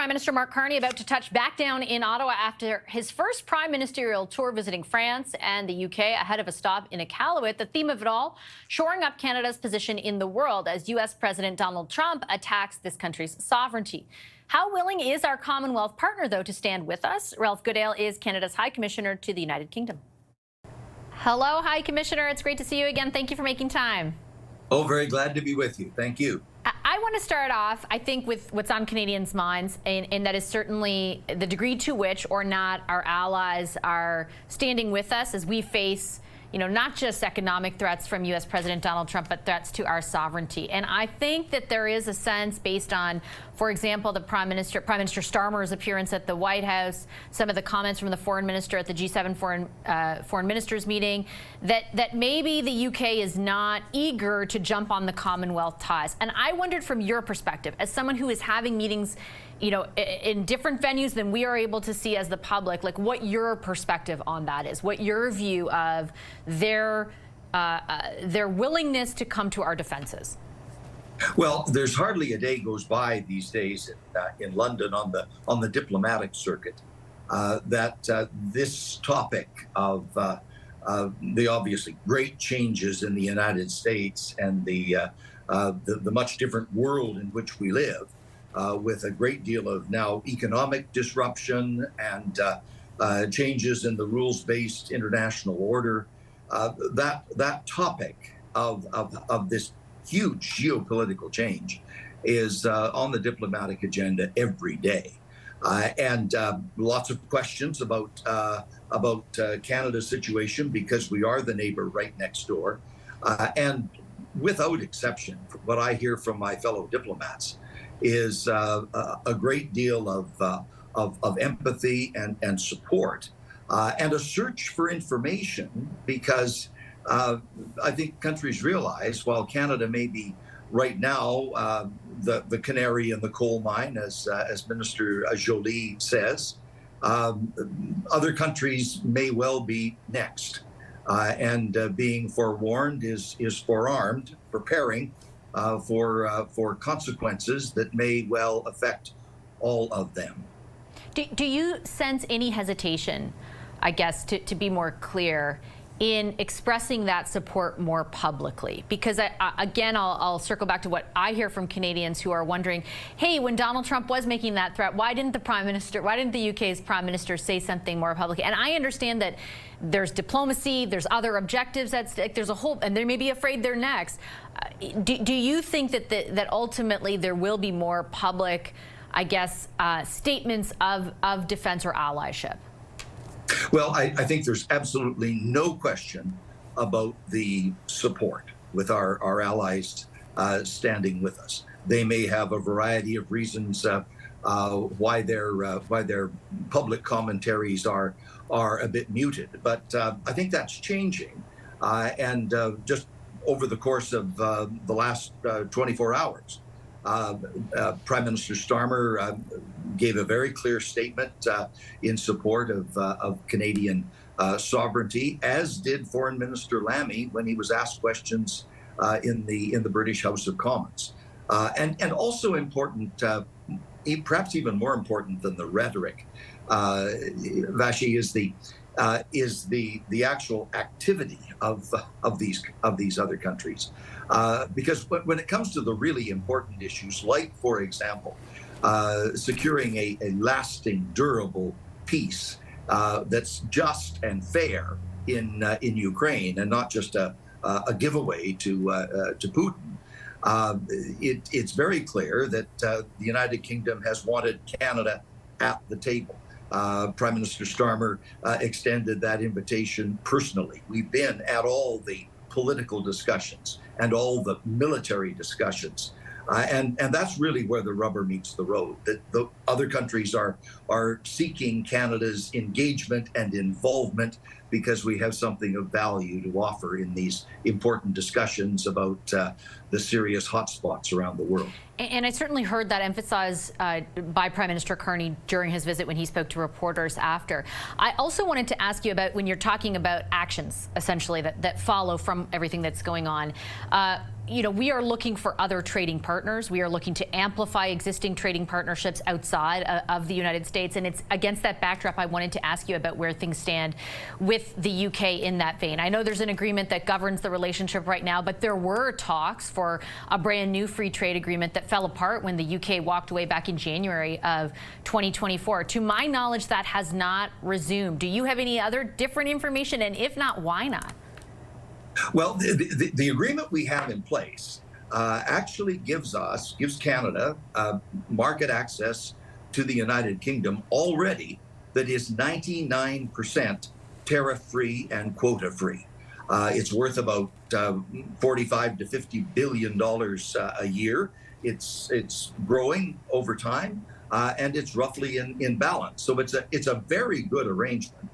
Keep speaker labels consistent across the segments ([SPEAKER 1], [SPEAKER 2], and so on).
[SPEAKER 1] Prime Minister Mark Carney about to touch back down in Ottawa after his first prime ministerial tour visiting France and the UK ahead of a stop in Iqaluit. The theme of it all, shoring up Canada's position in the world as U.S. President Donald Trump attacks this country's sovereignty. How willing is our Commonwealth partner, though, to stand with us? Ralph Goodale is Canada's High Commissioner to the United Kingdom. Hello, High Commissioner. It's great to see you again. Thank you for making time.
[SPEAKER 2] Oh, very glad to be with you. Thank you.
[SPEAKER 1] I want to start off, I think, with what's on Canadians' minds, and that is certainly the degree to which or not our allies are standing with us as we face, not just economic threats from U.S. President Donald Trump, but threats to our sovereignty. And I think that there is a sense based on, for example, the Prime Minister Starmer's appearance at the White House, some of the comments from the foreign minister at the G7 foreign ministers meeting, that maybe the UK is not eager to jump on the Commonwealth ties. And I wondered, from your perspective, as someone who is having meetings in different venues than we are able to see as the public, like what your perspective on that is, what your view of their willingness to come to our defenses.
[SPEAKER 2] Well, there's hardly a day goes by these days in London on the diplomatic circuit that this topic of the obviously great changes in the United States and the much different world in which we live, with a great deal of now economic disruption and changes in the rules-based international order, that topic of this huge geopolitical change is on the diplomatic agenda every day, and lots of questions about Canada's situation, because we are the neighbor right next door, and without exception, what I hear from my fellow diplomats is a great deal of empathy and support, and a search for information, because I think countries realize, while Canada may be right now the canary in the coal mine, as Minister Joly says, other countries may well be next, and being forewarned is forearmed, preparing for consequences that may well affect all of them.
[SPEAKER 1] Do you sense any hesitation, I guess, to be more clear, in expressing that support more publicly? Because again, I'll circle back to what I hear from Canadians who are wondering, hey, when Donald Trump was making that threat, why didn't the UK's Prime Minister say something more publicly? And I understand that there's diplomacy, there's other objectives at stake, there's a whole, and they may be afraid they're next. Do you think that ultimately there will be more public, I guess, statements of defense or allyship?
[SPEAKER 2] Well, I think there's absolutely no question about the support with our allies standing with us. They may have a variety of reasons why their public commentaries are a bit muted, but I think that's changing. And just over the course of the last 24 hours, Prime Minister Starmer gave a very clear statement in support of Canadian sovereignty, as did Foreign Minister Lammy when he was asked questions in the British House of Commons. And also important, perhaps even more important than the rhetoric, Vashi, is the actual activity of these other countries. Because when it comes to the really important issues, like, for example, securing a lasting, durable peace that's just and fair in Ukraine, and not just a giveaway to Putin, it's very clear that the United Kingdom has wanted Canada at the table. Prime Minister Starmer extended that invitation personally. We've been at all the political discussions and all the military discussions. And that's really where the rubber meets the road. That the other countries are seeking Canada's engagement and involvement because we have something of value to offer in these important discussions about the serious hotspots around the world.
[SPEAKER 1] And I certainly heard that emphasized by Prime Minister Carney during his visit when he spoke to reporters after. I also wanted to ask you about when you're talking about actions, essentially, that follow from everything that's going on. You know, we are looking for other trading partners. We are looking to amplify existing trading partnerships outside of the United States. And it's against that backdrop I wanted to ask you about where things stand with the UK in that vein. I know there's an agreement that governs the relationship right now, but there were talks for a brand new free trade agreement that fell apart when the UK walked away back in January of 2024. To my knowledge, that has not resumed. Do you have any other different information? And if not, why not?
[SPEAKER 2] Well, the agreement we have in place actually gives Canada market access to the United Kingdom already that is 99% tariff-free and quota-free. It's worth about $45 to $50 billion a year. It's growing over time, and it's roughly in balance. So it's a very good arrangement.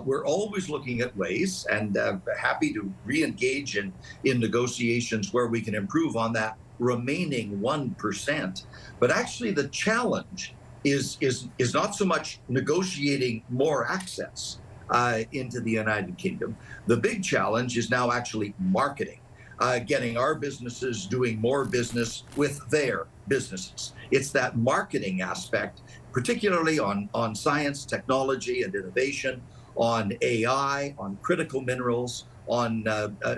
[SPEAKER 2] We're always looking at ways and happy to re-engage in negotiations where we can improve on that remaining 1%. But actually, the challenge is not so much negotiating more access into the United Kingdom. The big challenge is now actually marketing, getting our businesses doing more business with their businesses. It's that marketing aspect, particularly on science, technology, and innovation, on AI, on critical minerals, on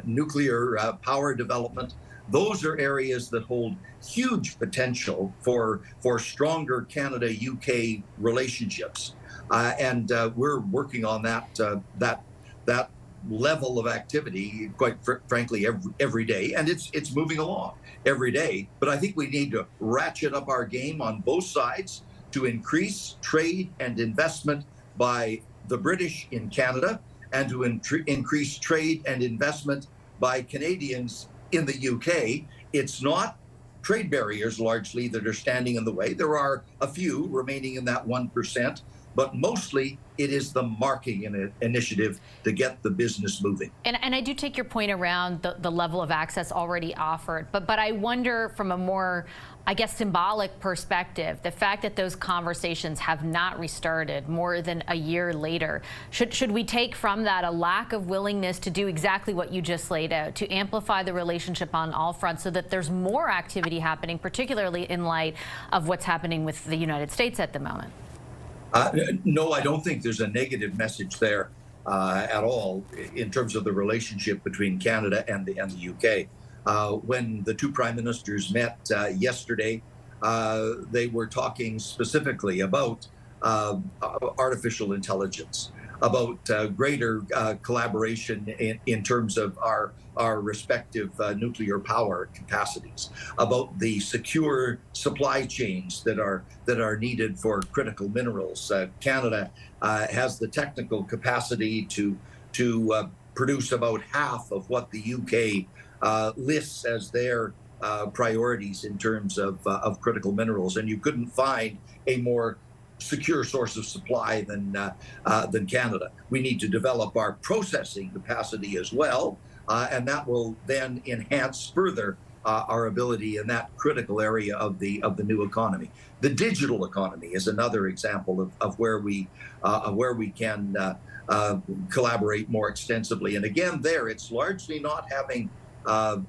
[SPEAKER 2] nuclear power development. Those are areas that hold huge potential for stronger Canada-UK relationships, and we're working on that level of activity, quite frankly, every day, and it's moving along every day. But I think we need to ratchet up our game on both sides to increase trade and investment by the British in Canada, and to increase trade and investment by Canadians in the UK. It's not trade barriers largely that are standing in the way. There are a few remaining in that 1%, but mostly it is the marketing initiative to get the business moving.
[SPEAKER 1] And I do take your point around the level of access already offered, but I wonder from a more, I guess, symbolic perspective, the fact that those conversations have not restarted more than a year later, should we take from that a lack of willingness to do exactly what you just laid out, to amplify the relationship on all fronts so that there's more activity happening, particularly in light of what's happening with the United States at the moment?
[SPEAKER 2] No, I don't think there's a negative message there at all in terms of the relationship between Canada and the UK. When the two prime ministers met yesterday, they were talking specifically about artificial intelligence, about greater collaboration in terms of our respective nuclear power capacities, about the secure supply chains that are needed for critical minerals. Canada has the technical capacity to produce about half of what the UK lists as their priorities in terms of critical minerals, and you couldn't find a more secure source of supply than Canada. We need to develop our processing capacity as well, and that will then enhance further our ability in that critical area of the new economy. The digital economy is another example of where we can collaborate more extensively. And again, there it's largely not having a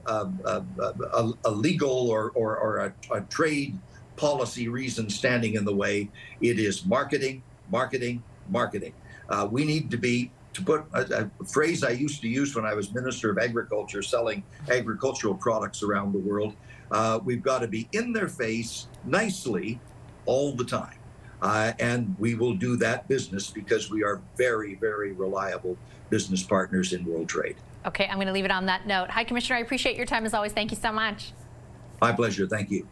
[SPEAKER 2] legal or a trade policy reason standing in the way. It is marketing, marketing, marketing. We need to put a phrase I used to use when I was Minister of Agriculture, selling agricultural products around the world. We've got to be in their face nicely all the time. And we will do that business because we are very, very reliable business partners in world trade.
[SPEAKER 1] Okay, I'm going to leave it on that note. High Commissioner, I appreciate your time as always. Thank you so much.
[SPEAKER 2] My pleasure. Thank you.